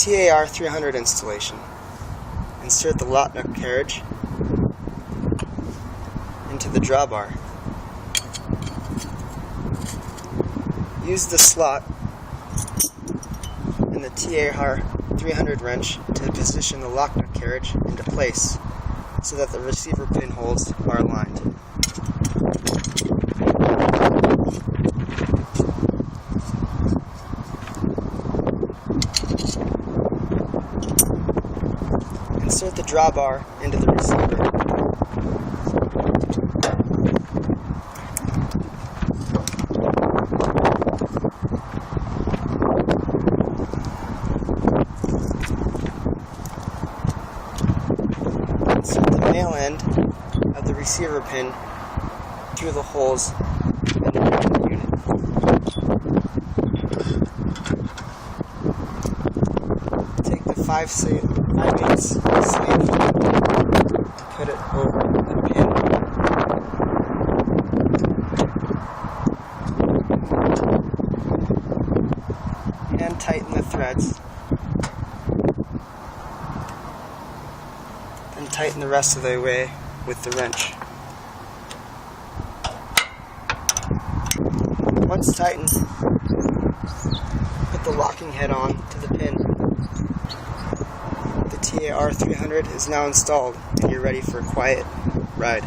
TAR300 installation. Insert the lock nut carriage into the drawbar. Use the slot in the TAR300 wrench to position the lock nut carriage into place so that the receiver pin holes are aligned. Insert the drawbar into the receiver. Insert the male end of the receiver pin through the holes in the unit. Take the 5/8 sleeve and put it over the pin. And tighten the threads. And tighten the rest of the way with the wrench. Once tightened, put the locking head on to the pin. The TAR300 is now installed and you're ready for a quiet ride.